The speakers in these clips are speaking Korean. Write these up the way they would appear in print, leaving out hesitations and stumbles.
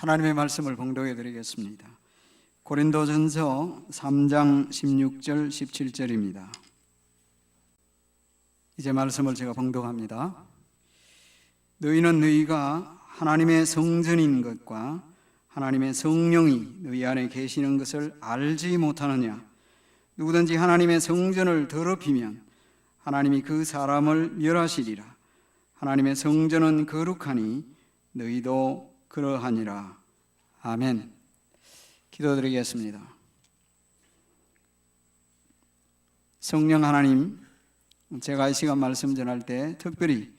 하나님의 말씀을 봉독해 드리겠습니다. 고린도전서 3장 16절 17절입니다. 이제 말씀을 제가 봉독합니다. 너희는 너희가 하나님의 성전인 것과 하나님의 성령이 너희 안에 계시는 것을 알지 못하느냐? 누구든지 하나님의 성전을 더럽히면 하나님이 그 사람을 멸하시리라. 하나님의 성전은 거룩하니 너희도 그러하니라. 아멘. 기도드리겠습니다. 성령 하나님, 제가 이 시간 말씀 전할 때 특별히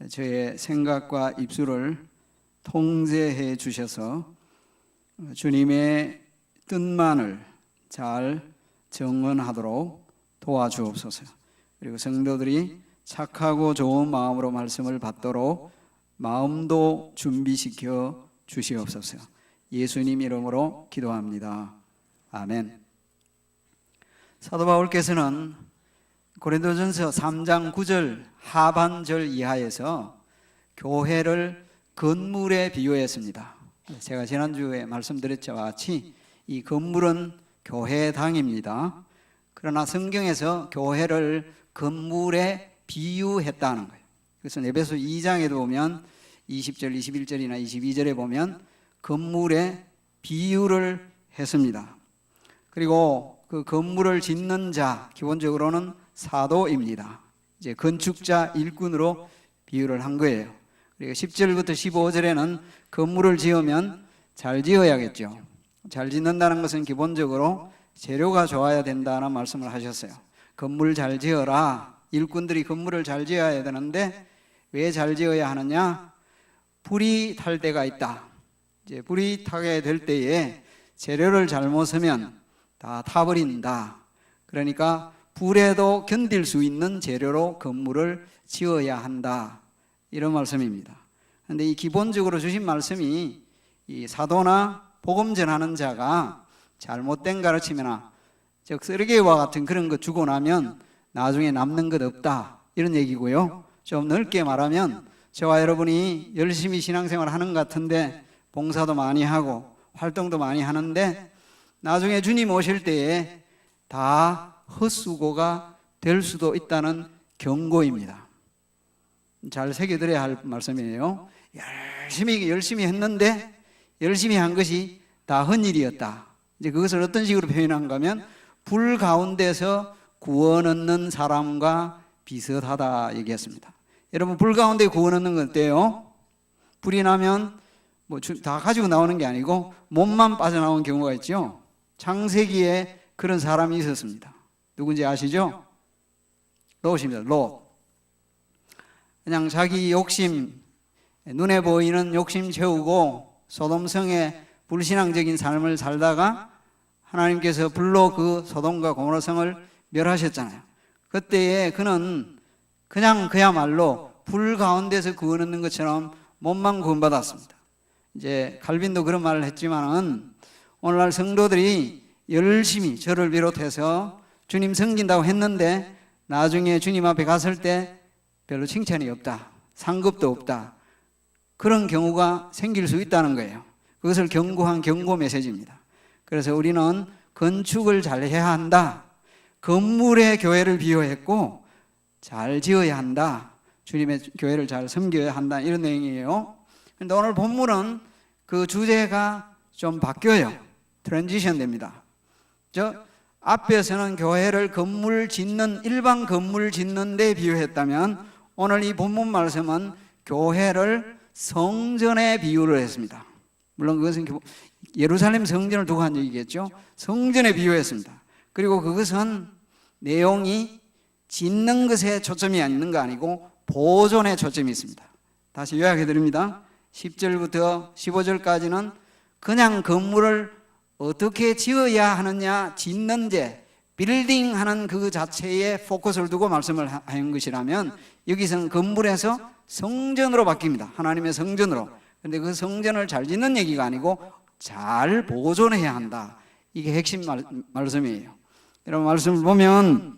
저의 생각과 입술을 통제해 주셔서 주님의 뜻만을 잘 정언하도록 도와주옵소서. 그리고 성도들이 착하고 좋은 마음으로 말씀을 받도록 마음도 준비시켜 주시옵소서. 예수님 이름으로 기도합니다. 아멘. 사도 바울께서는 고린도전서 3장 9절 하반절 이하에서 교회를 건물에 비유했습니다. 제가 지난주에 말씀드렸자와 같이 이 건물은 교회당입니다. 그러나 성경에서 교회를 건물에 비유했다는 거예요. 그래서 에베소 2장에도 보면 20절, 21절이나 22절에 보면 건물에 비유를 했습니다. 그리고 그 건물을 짓는 자, 기본적으로는 사도입니다. 이제 건축자 일꾼으로 비유를 한 거예요. 그리고 10절부터 15절에는 건물을 지으면 잘 지어야겠죠. 잘 짓는다는 것은 기본적으로 재료가 좋아야 된다는 말씀을 하셨어요. 건물 잘 지어라. 일꾼들이 건물을 잘 지어야 되는데 왜 잘 지어야 하느냐? 불이 탈 때가 있다. 이제 불이 타게 될 때에 재료를 잘못 쓰면 다 타버린다. 그러니까 불에도 견딜 수 있는 재료로 건물을 지어야 한다. 이런 말씀입니다. 그런데 이 기본적으로 주신 말씀이 이 사도나 복음 전하는 자가 잘못된 가르침이나 즉 쓰레기와 같은 그런 거 주고 나면 나중에 남는 것 없다. 이런 얘기고요. 좀 넓게 말하면 저와 여러분이 열심히 신앙생활 하는 것 같은데 봉사도 많이 하고 활동도 많이 하는데 나중에 주님 오실 때에 다 헛수고가 될 수도 있다는 경고입니다. 잘 새겨드려야 할 말씀이에요. 열심히 했는데 열심히 한 것이 다 헛일이었다. 이제 그것을 어떤 식으로 표현한가 하면 불 가운데서 구원 얻는 사람과 비슷하다 얘기했습니다. 여러분, 불 가운데 구원 얻는 건 어때요? 불이 나면 뭐 다 가지고 나오는 게 아니고 몸만 빠져나오는 경우가 있죠. 창세기에 그런 사람이 있었습니다. 누군지 아시죠? 롯입니다. 롯. 그냥 자기 욕심, 눈에 보이는 욕심 채우고 소돔성에 불신앙적인 삶을 살다가 하나님께서 불로 그 소돔과 고모라성을 멸하셨잖아요. 그때에 그는 그냥 그야말로 불 가운데서 구원 얻는 것처럼 몸만 구원받았습니다. 이제 칼빈도 그런 말을 했지만은 오늘날 성도들이 열심히 저를 비롯해서 주님 섬긴다고 했는데 나중에 주님 앞에 갔을 때 별로 칭찬이 없다. 상급도 없다. 그런 경우가 생길 수 있다는 거예요. 그것을 경고한 경고 메시지입니다. 그래서 우리는 건축을 잘 해야 한다. 건물의 교회를 비유했고 잘 지어야 한다. 주님의 교회를 잘 섬겨야 한다. 이런 내용이에요. 그런데 오늘 본문은 그 주제가 좀 바뀌어요. 트랜지션 됩니다. 앞에서는 교회를 건물 짓는 일반 건물 짓는 데 비유했다면 오늘 이 본문 말씀은 교회를 성전에 비유를 했습니다. 물론 그것은 예루살렘 성전을 두고 한 얘기겠죠. 성전에 비유했습니다. 그리고 그것은 내용이 짓는 것에 초점이 있는 거 아니고 보존에 초점이 있습니다. 다시 요약해 드립니다. 10절부터 15절까지는 그냥 건물을 어떻게 지어야 하느냐, 짓는제, 빌딩 하는 그 자체에 포커스를 두고 말씀을 한 것이라면 여기서는 건물에서 성전으로 바뀝니다. 하나님의 성전으로. 그런데 그 성전을 잘 짓는 얘기가 아니고 잘 보존해야 한다. 이게 핵심 말씀이에요. 여러분, 말씀을 보면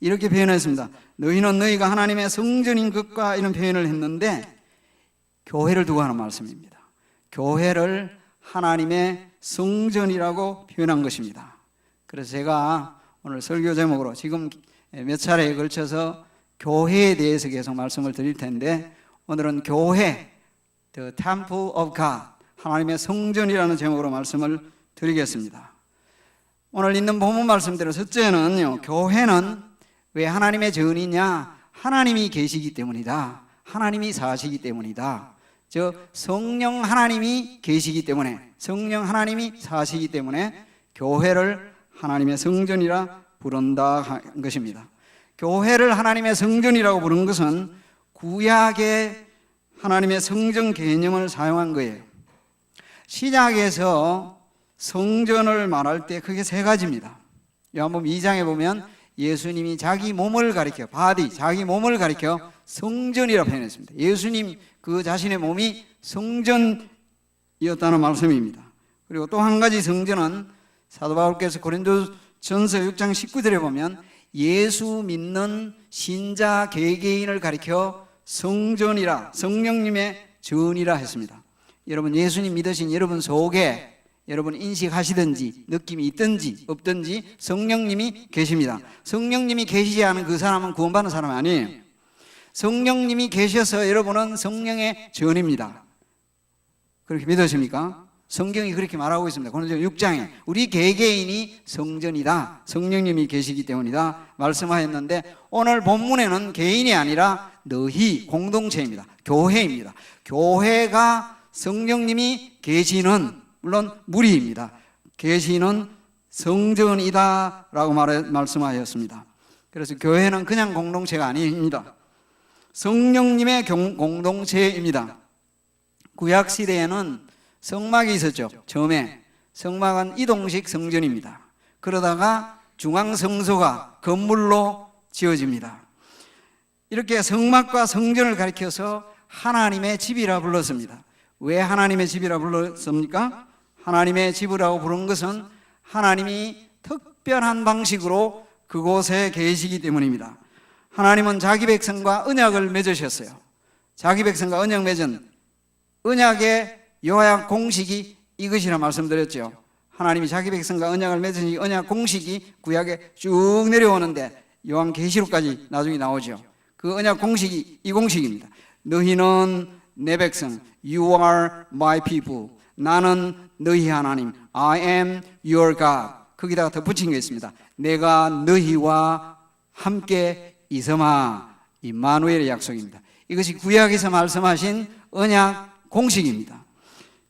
이렇게 표현했습니다. 너희는 너희가 하나님의 성전인 것과 이런 표현을 했는데 교회를 두고 하는 말씀입니다. 교회를 하나님의 성전이라고 표현한 것입니다. 그래서 제가 오늘 설교 제목으로 지금 몇 차례에 걸쳐서 교회에 대해서 계속 말씀을 드릴 텐데, 오늘은 교회, The Temple of God, 하나님의 성전이라는 제목으로 말씀을 드리겠습니다. 오늘 있는 본문 말씀대로 첫째는요, 교회는 왜 하나님의 전이냐? 하나님이 계시기 때문이다. 하나님이 사시기 때문이다. 즉 성령 하나님이 계시기 때문에, 성령 하나님이 사시기 때문에 교회를 하나님의 성전이라 부른다 한 것입니다. 교회를 하나님의 성전이라고 부른 것은 구약의 하나님의 성전 개념을 사용한 거예요. 신약에서 성전을 말할 때 크게 세 가지입니다. 요한복음 2장에 보면 예수님이 자기 몸을 가리켜, 바디, 자기 몸을 가리켜 성전이라 표현했습니다. 예수님 그 자신의 몸이 성전이었다는 말씀입니다. 그리고 또 한 가지 성전은 사도 바울께서 고린도전서 6장 19절에 보면 예수 믿는 신자 개개인을 가리켜 성전이라, 성령님의 전이라 했습니다. 여러분, 예수님 믿으신 여러분 속에 여러분 인식하시든지 느낌이 있든지 없든지 성령님이 계십니다. 성령님이 계시지 않은 그 사람은 구원받는 사람이 아니에요. 성령님이 계셔서 여러분은 성령의 전입니다. 그렇게 믿으십니까? 성경이 그렇게 말하고 있습니다. 고린도서 6장에 우리 개개인이 성전이다, 성령님이 계시기 때문이다 말씀하였는데, 오늘 본문에는 개인이 아니라 너희, 공동체입니다. 교회입니다. 교회가 성령님이 계시는, 물론 무리입니다, 계시는 성전이다 라고 말씀하셨습니다. 그래서 교회는 그냥 공동체가 아닙니다. 성령님의 공동체입니다. 구약시대에는 성막이 있었죠. 처음에 성막은 이동식 성전입니다. 그러다가 중앙성소가 건물로 지어집니다. 이렇게 성막과 성전을 가리켜서 하나님의 집이라 불렀습니다. 왜 하나님의 집이라 불렀습니까? 하나님의 집이라고 부른 것은 하나님이 특별한 방식으로 그곳에 계시기 때문입니다. 하나님은 자기 백성과 언약을 맺으셨어요. 자기 백성과 언약 맺은 언약의 요약 공식이 이것이라 말씀드렸죠. 하나님이 자기 백성과 언약을 맺은 이 언약 공식이 구약에 쭉 내려오는데 요한계시록까지 나중에 나오죠. 그 언약 공식이 이 공식입니다. 너희는 내 백성, You are my people. 나는 너희 하나님, I am your God. 거기다가 덧붙인 게 있습니다. 내가 너희와 함께 있으마. 임마누엘의 약속입니다. 이것이 구약에서 말씀하신 언약 공식입니다.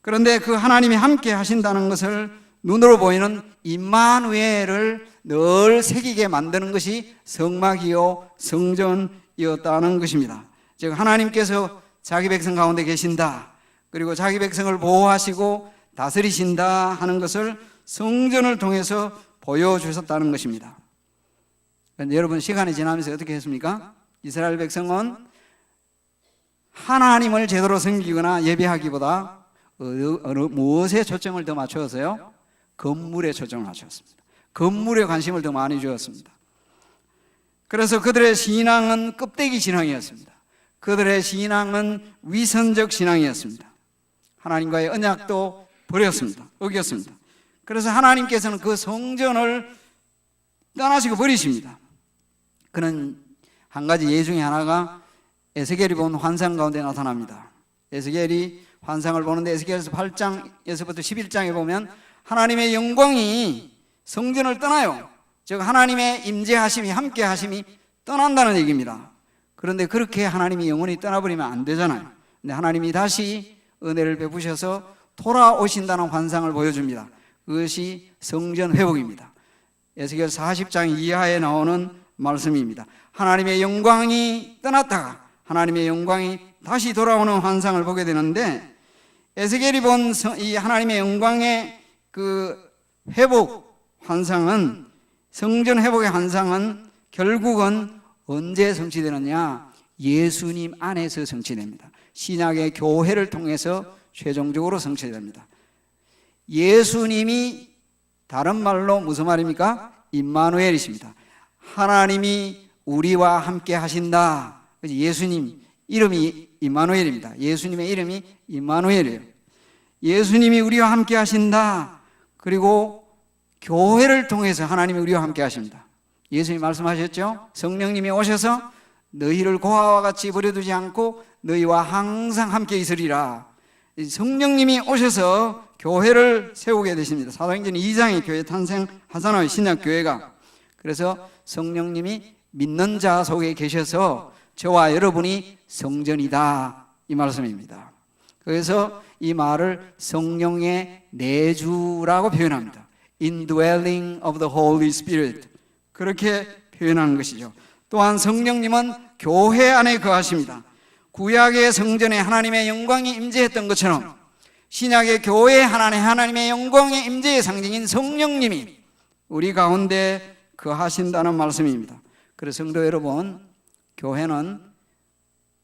그런데 그 하나님이 함께 하신다는 것을 눈으로 보이는 임마누엘을 늘 새기게 만드는 것이 성막이요 성전이었다는 것입니다. 즉 하나님께서 자기 백성 가운데 계신다, 그리고 자기 백성을 보호하시고 다스리신다 하는 것을 성전을 통해서 보여주셨다는 것입니다. 그런데 여러분, 시간이 지나면서 어떻게 했습니까? 이스라엘 백성은 하나님을 제대로 섬기거나 예배하기보다 무엇에 초점을 더 맞추었어요? 건물에 초점을 맞추었습니다. 건물에 관심을 더 많이 주었습니다. 그래서 그들의 신앙은 껍데기 신앙이었습니다. 그들의 신앙은 위선적 신앙이었습니다. 하나님과의 언약도 버렸습니다. 어겼습니다. 그래서 하나님께서는 그 성전을 떠나시고 버리십니다. 그는 한 가지 예 중에 하나가 에스겔이 본 환상 가운데 나타납니다. 에스겔이 환상을 보는데 에스겔에서 8장에서부터 11장에 보면 하나님의 영광이 성전을 떠나요. 즉 하나님의 임재하심이, 함께 하심이 떠난다는 얘기입니다. 그런데 그렇게 하나님이 영원히 떠나버리면 안 되잖아요. 근데 하나님이 다시 은혜를 베푸셔서 돌아오신다는 환상을 보여줍니다. 그것이 성전 회복입니다. 에스겔 40장 이하에 나오는 말씀입니다. 하나님의 영광이 떠났다가 하나님의 영광이 다시 돌아오는 환상을 보게 되는데, 에스겔이 본 이 하나님의 영광의 그 회복 환상은, 성전 회복의 환상은 결국은 언제 성취되느냐? 예수님 안에서 성취됩니다. 신약의 교회를 통해서 최종적으로 성취됩니다. 예수님이, 다른 말로 무슨 말입니까? 임마누엘이십니다. 하나님이 우리와 함께 하신다. 예수님 이름이 임마누엘입니다. 예수님의 이름이 임마누엘이에요. 예수님이 우리와 함께 하신다. 그리고 교회를 통해서 하나님이 우리와 함께 하십니다. 예수님이 말씀하셨죠? 성령님이 오셔서 너희를 고아와 같이 버려두지 않고 너희와 항상 함께 있으리라. 성령님이 오셔서 교회를 세우게 되십니다. 사도행전 2장에 교회 탄생하잖아요, 신약교회가. 그래서 성령님이 믿는 자 속에 계셔서 저와 여러분이 성전이다, 이 말씀입니다. 그래서 이 말을 성령의 내주라고 표현합니다. Indwelling of the Holy Spirit, 그렇게 표현하는 것이죠. 또한 성령님은 교회 안에 거하십니다. 구약의 성전에 하나님의 영광이 임재했던 것처럼 신약의 교회에 하나님의 영광의 임재의 상징인 성령님이 우리 가운데 거하신다는 말씀입니다. 그래서 성도 여러분, 교회는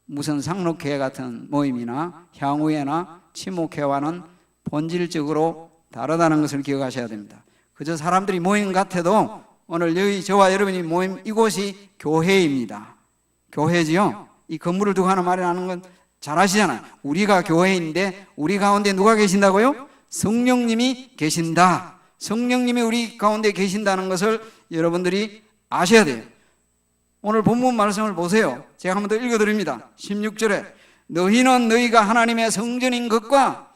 무슨 상록회 같은 모임이나 향후회나 친목회와는 본질적으로 다르다는 것을 기억하셔야 됩니다. 그저 사람들이 모임 같아도 오늘 여기 저와 여러분이 모임, 이곳이 교회입니다. 교회지요. 이 건물을 두고 하는 말이 나는 건 잘 아시잖아요. 우리가 교회인데 우리 가운데 누가 계신다고요? 성령님이 계신다. 성령님이 우리 가운데 계신다는 것을 여러분들이 아셔야 돼요. 오늘 본문 말씀을 보세요. 제가 한번 더 읽어드립니다. 16절에 너희는 너희가 하나님의 성전인 것과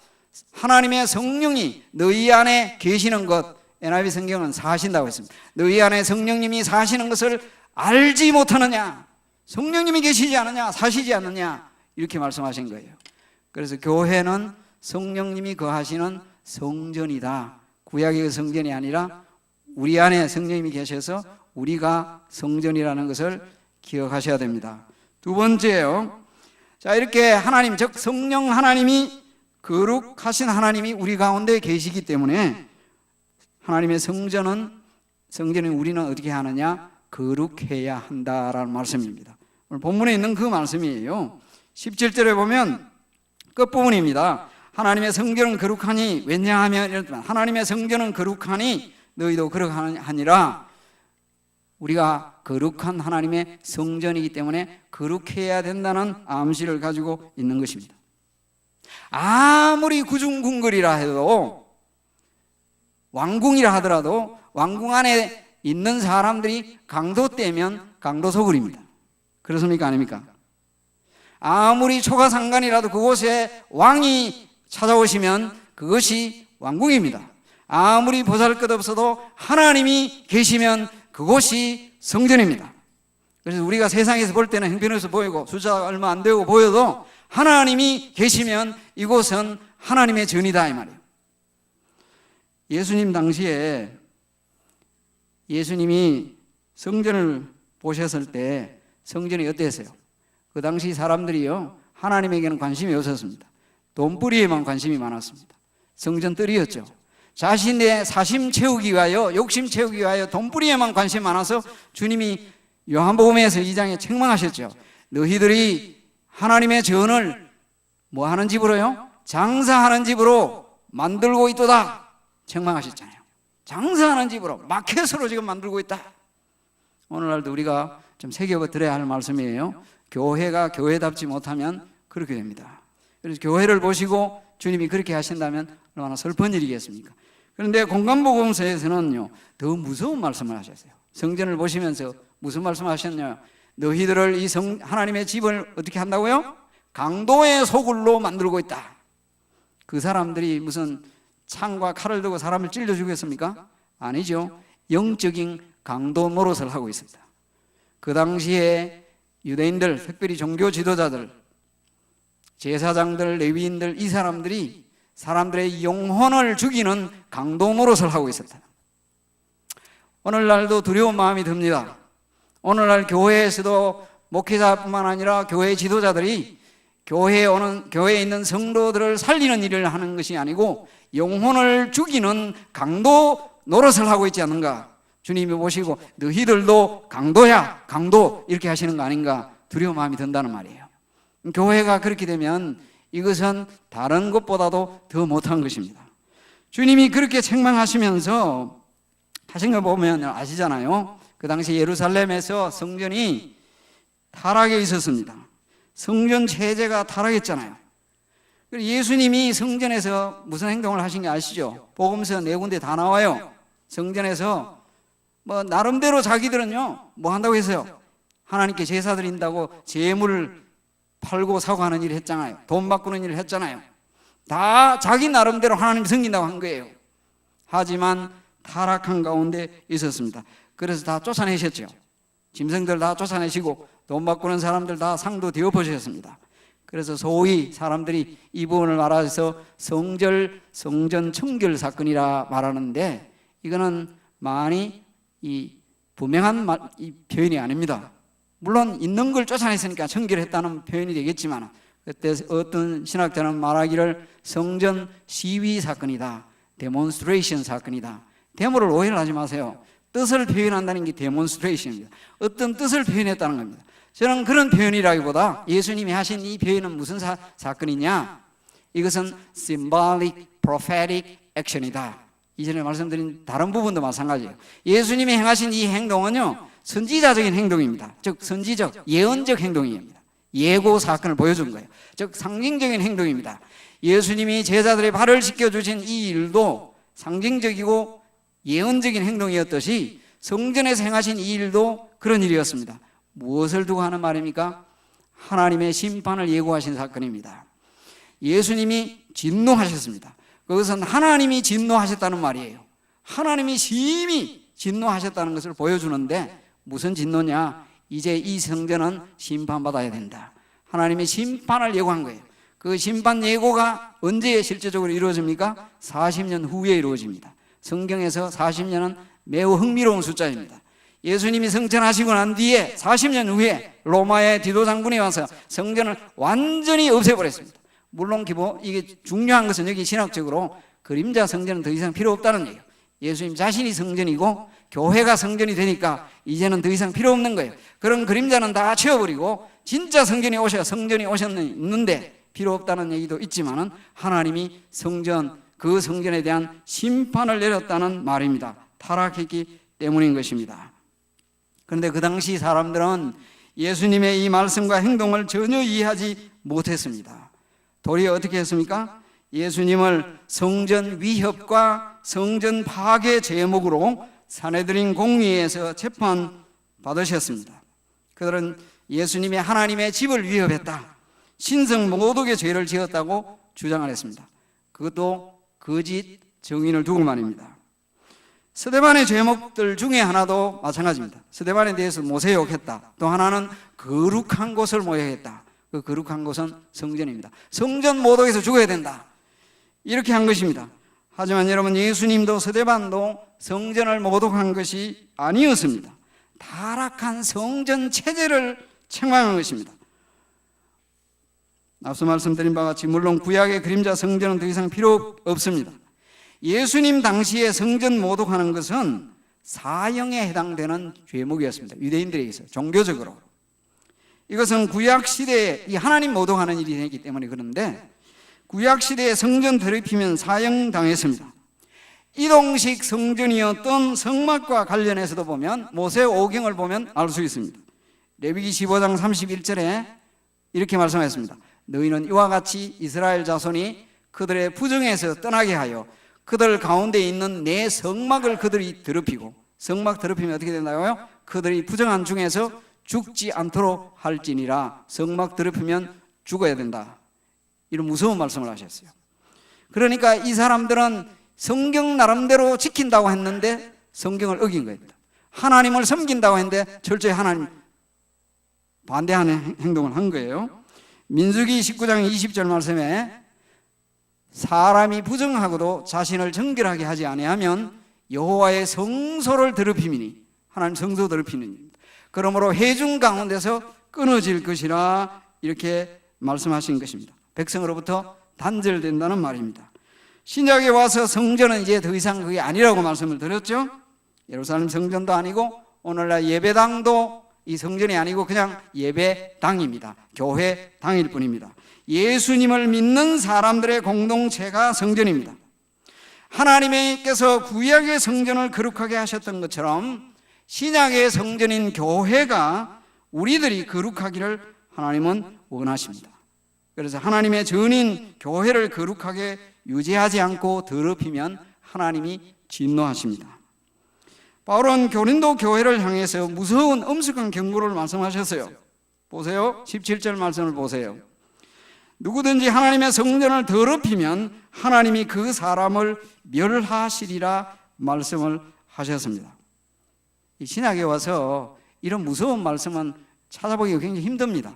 하나님의 성령이 너희 안에 계시는 것, NIV 성경은 사신다고 했습니다. 너희 안에 성령님이 사시는 것을 알지 못하느냐? 성령님이 계시지 않느냐? 사시지 않느냐? 이렇게 말씀하신 거예요. 그래서 교회는 성령님이 거하시는 성전이다. 구약의 성전이 아니라 우리 안에 성령님이 계셔서 우리가 성전이라는 것을 기억하셔야 됩니다. 두 번째요. 자, 이렇게 하나님, 즉 성령 하나님이, 거룩하신 하나님이 우리 가운데 계시기 때문에 하나님의 성전인 우리는 어떻게 하느냐? 거룩해야 한다라는 말씀입니다. 오늘 본문에 있는 그 말씀이에요. 17절에 보면 끝부분입니다. 하나님의 성전은 거룩하니, 왜냐하면 하나님의 성전은 거룩하니 너희도 거룩하니라. 우리가 거룩한 하나님의 성전이기 때문에 거룩해야 된다는 암시를 가지고 있는 것입니다. 아무리 구중궁궐이라 해도, 왕궁이라 하더라도 왕궁 안에 있는 사람들이 강도 떼면 강도 소굴입니다. 그렇습니까? 아닙니까? 아무리 초가상간이라도 그곳에 왕이 찾아오시면 그것이 왕궁입니다. 아무리 보잘것없어도 하나님이 계시면 그곳이 성전입니다. 그래서 우리가 세상에서 볼 때는 형편없어 보이고 숫자가 얼마 안 되고 보여도 하나님이 계시면 이곳은 하나님의 전이다, 이 말이에요. 예수님 당시에 예수님이 성전을 보셨을 때 성전이 어땠어요? 그 당시 사람들이요, 하나님에게는 관심이 없었습니다. 돈벌이에만 관심이 많았습니다. 성전뜰이었죠. 자신의 사심 채우기 위하여, 욕심 채우기 위하여 돈벌이에만 관심이 많아서 주님이 요한복음에서 2장에 책망하셨죠. 너희들이 하나님의 전을 뭐 하는 집으로요? 장사하는 집으로 만들고 있도다, 책망하셨잖아요. 장사하는 집으로, 마켓으로 지금 만들고 있다. 오늘날도 우리가 좀 새겨들어야 할 말씀이에요. 교회가 교회답지 못하면 그렇게 됩니다. 그래서 교회를 보시고 주님이 그렇게 하신다면 얼마나 슬픈 일이겠습니까? 그런데 공간복음서에서는요, 더 무서운 말씀을 하셨어요. 성전을 보시면서 무슨 말씀을 하셨냐요? 너희들을 이 하나님의 집을 어떻게 한다고요? 강도의 소굴로 만들고 있다. 그 사람들이 무슨 창과 칼을 들고 사람을 찔러 죽였습니까? 아니죠. 영적인 강도 노릇을 하고 있습니다. 그 당시에 유대인들, 특별히 종교 지도자들, 제사장들, 레위인들, 이 사람들이 사람들의 영혼을 죽이는 강도 노릇을 하고 있었다. 오늘날도 두려운 마음이 듭니다. 오늘날 교회에서도 목회자뿐만 아니라 교회 지도자들이 교회에 있는 성도들을 살리는 일을 하는 것이 아니고 영혼을 죽이는 강도 노릇을 하고 있지 않는가? 주님이 보시고 너희들도 강도야, 강도, 이렇게 하시는 거 아닌가 두려운 마음이 든다는 말이에요. 교회가 그렇게 되면 이것은 다른 것보다도 더 못한 것입니다. 주님이 그렇게 책망하시면서 하신 거 보면 아시잖아요. 그 당시 예루살렘에서 성전이 타락해 있었습니다. 성전 체제가 타락했잖아요. 예수님이 성전에서 무슨 행동을 하신 게 아시죠? 복음서 4군데 다 나와요. 성전에서 뭐 나름대로 자기들은요 뭐 한다고 했어요? 하나님께 제사 드린다고 제물을 팔고 사고 하는 일을 했잖아요. 돈 바꾸는 일을 했잖아요. 다 자기 나름대로 하나님 섬긴다고 한 거예요. 하지만 타락한 가운데 있었습니다. 그래서 다 쫓아내셨죠. 짐승들 다 쫓아내시고 돈 바꾸는 사람들 다 상도 되어버리셨습니다. 그래서 소위 사람들이 이 부분을 말해서 성전 청결 사건이라 말하는데, 이거는 많이 분명한 이 표현이 아닙니다. 물론 있는 걸 쫓아냈으니까 청결했다는 표현이 되겠지만, 그때 어떤 신학자는 말하기를 성전 시위 사건이다, 데몬스트레이션 사건이다. 데모를 오해를 하지 마세요. 뜻을 표현한다는 게 데몬스트레이션입니다. 어떤 뜻을 표현했다는 겁니다. 저는 그런 표현이라기보다 예수님이 하신 이 표현은 무슨 사건이냐, 이것은 symbolic, prophetic action이다. 이전에 말씀드린 다른 부분도 마찬가지예요. 예수님이 행하신 이 행동은요 선지자적인 행동입니다. 즉 선지적, 예언적 행동입니다. 예고 사건을 보여준 거예요. 즉 상징적인 행동입니다. 예수님이 제자들의 발을 씻겨주신 이 일도 상징적이고 예언적인 행동이었듯이 성전에서 행하신 이 일도 그런 일이었습니다. 무엇을 두고 하는 말입니까? 하나님의 심판을 예고하신 사건입니다. 예수님이 진노하셨습니다. 그것은 하나님이 진노하셨다는 말이에요. 하나님이 심히 진노하셨다는 것을 보여주는데, 무슨 진노냐? 이제 이 성전은 심판받아야 된다. 하나님의 심판을 예고한 거예요. 그 심판 예고가 언제 실제적으로 이루어집니까? 40년 후에 이루어집니다. 성경에서 40년은 매우 흥미로운 숫자입니다. 예수님이 승천하시고 난 뒤에 40년 후에 로마의 디도 장군이 와서 성전을 완전히 없애버렸습니다. 물론 이게 중요한 것은 여기 신학적으로 그림자 성전은 더 이상 필요 없다는 얘기예요. 예수님 자신이 성전이고 교회가 성전이 되니까 이제는 더 이상 필요 없는 거예요. 그런 그림자는 다 치워버리고 진짜 성전이 오셨는데 필요 없다는 얘기도 있지만은 하나님이 그 성전에 대한 심판을 내렸다는 말입니다. 타락했기 때문인 것입니다. 그런데 그 당시 사람들은 예수님의 이 말씀과 행동을 전혀 이해하지 못했습니다. 도리어 어떻게 했습니까? 예수님을 성전 위협과 성전 파괴 제목으로 산헤드린 공의회에서 재판받으셨습니다. 그들은 예수님이 하나님의 집을 위협했다, 신성 모독의 죄를 지었다고 주장을 했습니다. 그것도 거짓 증인을 두고 말입니다. 스데반의 죄목들 중에 하나도 마찬가지입니다. 스데반에 대해서 모세욕했다. 또 하나는 거룩한 곳을 모욕했다. 그 거룩한 곳은 성전입니다. 성전 모독에서 죽어야 된다, 이렇게 한 것입니다. 하지만 여러분, 예수님도 스데반도 성전을 모독한 것이 아니었습니다. 타락한 성전 체제를 책망한 것입니다. 앞서 말씀드린 바와 같이 물론 구약의 그림자 성전은 더 이상 필요 없습니다. 예수님 당시에 성전 모독하는 것은 사형에 해당되는 죄목이었습니다. 유대인들에게서 종교적으로. 이것은 구약시대에 이 하나님 모독하는 일이 되기 때문에 그런데, 구약시대에 성전 더럽히면 사형당했습니다. 이동식 성전이었던 성막과 관련해서도 보면 모세오경을 보면 알 수 있습니다. 레위기 15장 31절에 이렇게 말씀하셨습니다. 너희는 이와 같이 이스라엘 자손이 그들의 부정에서 떠나게 하여 그들 가운데 있는 내 성막을 그들이 더럽히고, 성막 더럽히면 어떻게 된다고요? 그들이 부정한 중에서 죽지 않도록 할지니라. 성막 더럽히면 죽어야 된다, 이런 무서운 말씀을 하셨어요. 그러니까 이 사람들은 성경 나름대로 지킨다고 했는데 성경을 어긴 겁니다. 하나님을 섬긴다고 했는데 철저히 하나님 반대하는 행동을 한 거예요. 민수기 19장 20절 말씀에 사람이 부정하고도 자신을 정결하게 하지 아니하면 여호와의 성소를 더럽히미니, 하나님 성소 더럽히는 일입니다. 그러므로 회중 가운데서 끊어질 것이라, 이렇게 말씀하신 것입니다. 백성으로부터 단절된다는 말입니다. 신약에 와서 성전은 이제 더 이상 그게 아니라고 말씀을 드렸죠. 예루살렘 성전도 아니고 오늘날 예배당도 이 성전이 아니고 그냥 예배당입니다. 교회당일 뿐입니다. 예수님을 믿는 사람들의 공동체가 성전입니다. 하나님께서 구약의 성전을 거룩하게 하셨던 것처럼 신약의 성전인 교회가 우리들이 거룩하기를 하나님은 원하십니다. 그래서 하나님의 전인 교회를 거룩하게 유지하지 않고 더럽히면 하나님이 진노하십니다. 바울은 고린도 교회를 향해서 무서운 엄숙한 경고를 말씀하셨어요. 보세요. 17절 말씀을 보세요. 누구든지 하나님의 성전을 더럽히면 하나님이 그 사람을 멸하시리라 말씀을 하셨습니다. 이 신약에 와서 이런 무서운 말씀은 찾아보기가 굉장히 힘듭니다.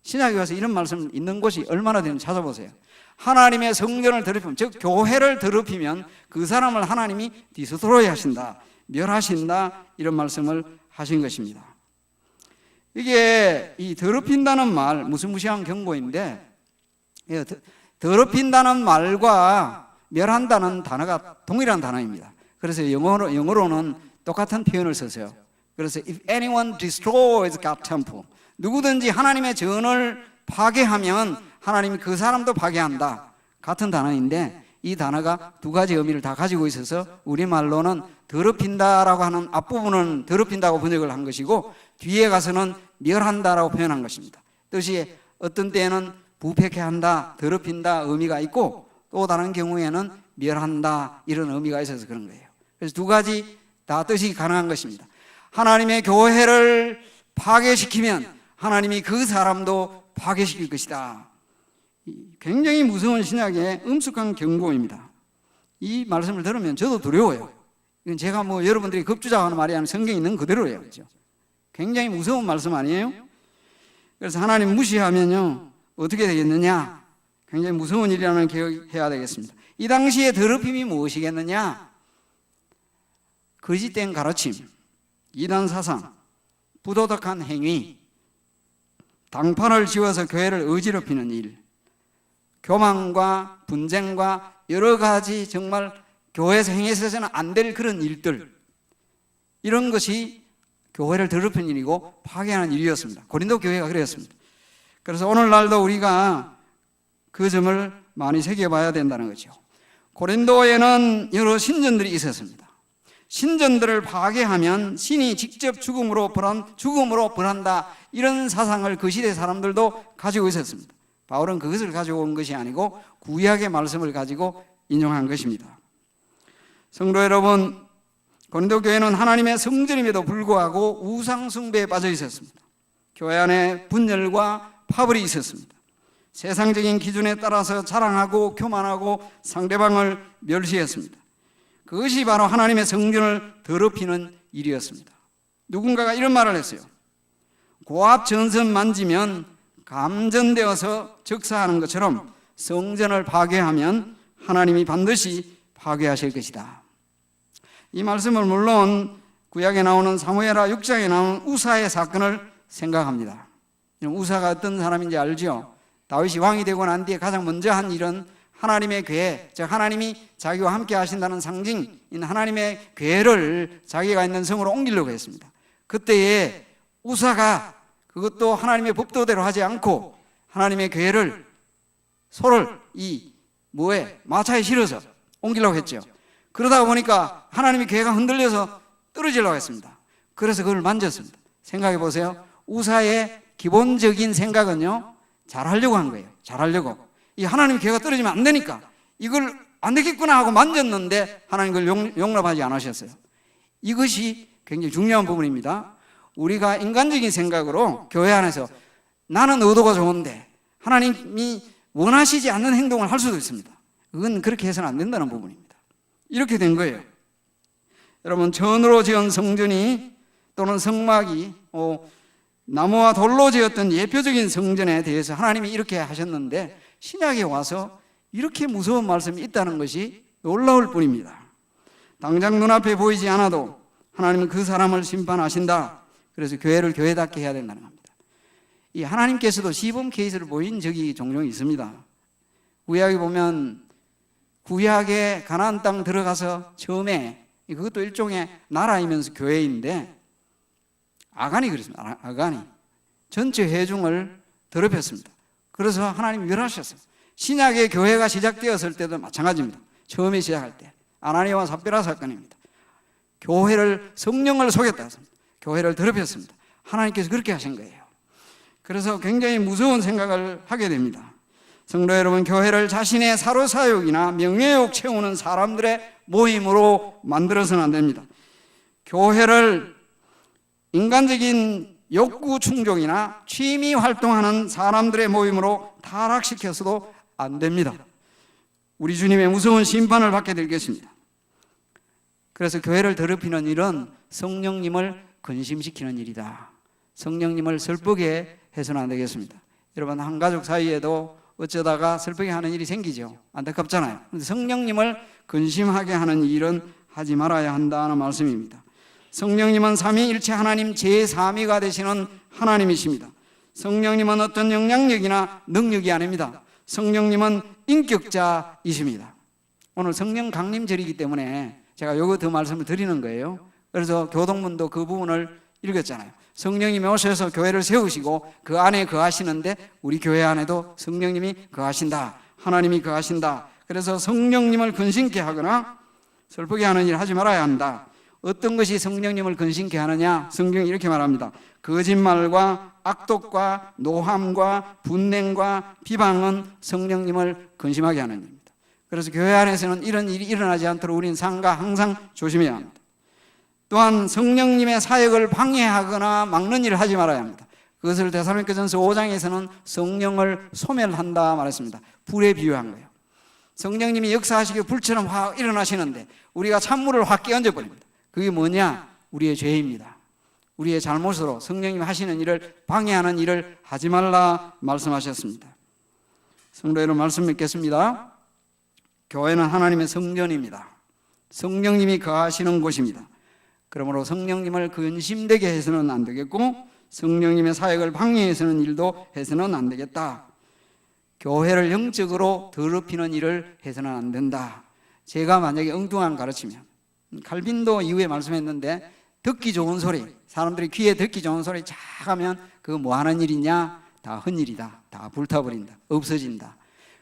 신약에 와서 이런 말씀 있는 곳이 얼마나 되는지 찾아보세요. 하나님의 성전을 더럽히면, 즉 교회를 더럽히면 그 사람을 하나님이 디스트로이 하신다, 멸하신다, 이런 말씀을 하신 것입니다. 이게 이 더럽힌다는 말, 무시무시한 경고인데, 더럽힌다는 말과 멸한다는 단어가 동일한 단어입니다. 그래서 영어로는 똑같은 표현을 썼어요. 그래서 if anyone destroys God's temple, 누구든지 하나님의 전을 파괴하면 하나님이 그 사람도 파괴한다, 같은 단어인데 이 단어가 두 가지 의미를 다 가지고 있어서 우리말로는 더럽힌다라고 하는 앞부분은 더럽힌다고 번역을 한 것이고 뒤에 가서는 멸한다라고 표현한 것입니다. 뜻이 어떤 때에는 부패케 한다, 더럽힌다 의미가 있고 또 다른 경우에는 멸한다 이런 의미가 있어서 그런 거예요. 그래서 두 가지 다 뜻이 가능한 것입니다. 하나님의 교회를 파괴시키면 하나님이 그 사람도 파괴시킬 것이다. 굉장히 무서운 신약의 엄숙한 경고입니다. 이 말씀을 들으면 저도 두려워요. 이건 제가 여러분들이 급주작하는 말이 아니라 성경에 있는 그대로예요. 그렇죠? 굉장히 무서운 말씀 아니에요? 그래서 하나님 무시하면요 어떻게 되겠느냐? 굉장히 무서운 일이라는 걸 기억해야 되겠습니다. 이 당시에 더럽힘이 무엇이겠느냐? 거짓된 가르침, 이단 사상, 부도덕한 행위, 당판을 지워서 교회를 어지럽히는 일, 교만과 분쟁과 여러 가지 정말 교회에서 행해서는 안 될 그런 일들, 이런 것이 교회를 더럽히는 일이고 파괴하는 일이었습니다. 고린도 교회가 그랬습니다. 그래서 오늘날도 우리가 그 점을 많이 새겨봐야 된다는 거죠. 고린도에는 여러 신전들이 있었습니다. 신전들을 파괴하면 신이 직접 죽음으로 벌한다, 이런 사상을 그 시대 사람들도 가지고 있었습니다. 바울은 그것을 가지고 온 것이 아니고 구약의 말씀을 가지고 인용한 것입니다. 성도 여러분, 고린도 교회는 하나님의 성전임에도 불구하고 우상 숭배에 빠져 있었습니다. 교회 안에 분열과 파벌이 있었습니다. 세상적인 기준에 따라서 자랑하고 교만하고 상대방을 멸시했습니다. 그것이 바로 하나님의 성전을 더럽히는 일이었습니다. 누군가가 이런 말을 했어요. 고압 전선 만지면 감전되어서 적사하는 것처럼 성전을 파괴하면 하나님이 반드시 파괴하실 것이다. 이 말씀을 물론 구약에 나오는 사무엘하 6장에 나오는 우사의 사건을 생각합니다. 우사가 어떤 사람인지 알죠? 다윗이 왕이 되고 난 뒤에 가장 먼저 한 일은 하나님의 궤, 즉 하나님이 자기와 함께 하신다는 상징인 하나님의 궤를 자기가 있는 성으로 옮기려고 했습니다. 그때에 우사가 그것도 하나님의 법도대로 하지 않고 하나님의 궤를 소를 마차에 실어서 옮기려고 했죠. 그러다 보니까 하나님의 궤가 흔들려서 떨어지려고 했습니다. 그래서 그걸 만졌습니다. 생각해 보세요. 우사의 기본적인 생각은요, 잘하려고 한 거예요. 잘하려고. 이 하나님의 궤가 떨어지면 안 되니까 이걸 안 되겠구나 하고 만졌는데 하나님 그걸 용납하지 않으셨어요. 이것이 굉장히 중요한 부분입니다. 우리가 인간적인 생각으로 교회 안에서 나는 의도가 좋은데 하나님이 원하시지 않는 행동을 할 수도 있습니다. 그건 그렇게 해서는 안 된다는 부분입니다. 이렇게 된 거예요. 여러분, 전으로 지은 성전이 또는 성막이 나무와 돌로 지었던 예표적인 성전에 대해서 하나님이 이렇게 하셨는데 신약에 와서 이렇게 무서운 말씀이 있다는 것이 놀라울 뿐입니다. 당장 눈앞에 보이지 않아도 하나님은 그 사람을 심판하신다. 그래서 교회를 교회답게 해야 된다는 겁니다. 이 하나님께서도 시범 케이스를 보인 적이 종종 있습니다. 구약에 보면 구약에 가나안 땅 들어가서 처음에 그것도 일종의 나라이면서 교회인데 아간이 그랬습니다. 아간이 전체 회중을 더럽혔습니다. 그래서 하나님이 멸하셨어요. 신약의 교회가 시작되었을 때도 마찬가지입니다. 처음에 시작할 때 아나니아와 삽비라 사건입니다. 교회를, 성령을 속였다. 교회를 더럽혔습니다. 하나님께서 그렇게 하신 거예요. 그래서 굉장히 무서운 생각을 하게 됩니다. 성도 여러분, 교회를 자신의 사로사욕이나 명예욕 채우는 사람들의 모임으로 만들어서는 안 됩니다. 교회를 인간적인 욕구 충족이나 취미 활동하는 사람들의 모임으로 타락시켜서도 안 됩니다. 우리 주님의 무서운 심판을 받게 될 것입니다. 그래서 교회를 더럽히는 일은 성령님을 근심시키는 일이다. 성령님을 슬프게 해서는 안 되겠습니다. 여러분, 한 가족 사이에도 어쩌다가 슬프게 하는 일이 생기죠. 안타깝잖아요. 성령님을 근심하게 하는 일은 하지 말아야 한다는 말씀입니다. 성령님은 삼위일체 하나님 제3위가 되시는 하나님이십니다. 성령님은 어떤 영향력이나 능력이 아닙니다. 성령님은 인격자이십니다. 오늘 성령 강림절이기 때문에 제가 요거 더 말씀을 드리는 거예요. 그래서 교동문도 그 부분을 읽었잖아요. 성령님이 오셔서 교회를 세우시고 그 안에 거하시는데 우리 교회 안에도 성령님이 거하신다. 하나님이 거하신다. 그래서 성령님을 근심케 하거나 슬프게 하는 일 하지 말아야 한다. 어떤 것이 성령님을 근심케 하느냐? 성경이 이렇게 말합니다. 거짓말과 악독과 노함과 분냉과 비방은 성령님을 근심하게 하는 일입니다. 그래서 교회 안에서는 이런 일이 일어나지 않도록 우리는 상가 항상 조심해야 합니다. 또한 성령님의 사역을 방해하거나 막는 일을 하지 말아야 합니다. 그것을 데살로니가전서 5장에서는 성령을 소멸한다 말했습니다. 불에 비유한 거예요. 성령님이 역사하시기에 불처럼 확 일어나시는데 우리가 찬물을 확 끼얹어 버립니다. 그게 뭐냐? 우리의 죄입니다. 우리의 잘못으로 성령님이 하시는 일을 방해하는 일을 하지 말라 말씀하셨습니다. 성도 여러분, 말씀 맺겠습니다. 교회는 하나님의 성전입니다. 성령님이 거하시는 곳입니다. 그러므로 성령님을 근심되게 해서는 안 되겠고 성령님의 사역을 방해해서는 일도 해서는 안 되겠다. 교회를 영적으로 더럽히는 일을 해서는 안 된다. 제가 만약에 엉뚱한 가르치면, 칼빈도 이후에 말씀했는데 듣기 좋은 소리, 사람들이 귀에 듣기 좋은 소리 쫙 하면 그거 뭐 하는 일이냐? 다 헛일이다. 다 불타버린다. 없어진다.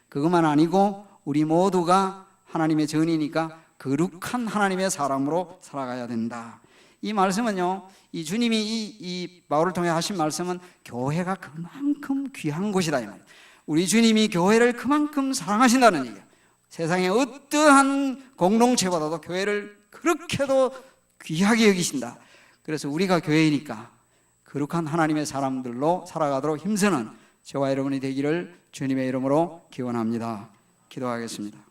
그것만 아니고 우리 모두가 하나님의 전이니까 거룩한 하나님의 사람으로 살아가야 된다. 이 말씀은요, 이 주님이 이 바울을 통해 하신 말씀은 교회가 그만큼 귀한 곳이다 이 말이에요. 우리 주님이 교회를 그만큼 사랑하신다는 얘기예요. 세상의 어떠한 공동체보다도 교회를 그렇게도 귀하게 여기신다. 그래서 우리가 교회이니까 거룩한 하나님의 사람들로 살아가도록 힘쓰는 저와 여러분이 되기를 주님의 이름으로 기원합니다. 기도하겠습니다.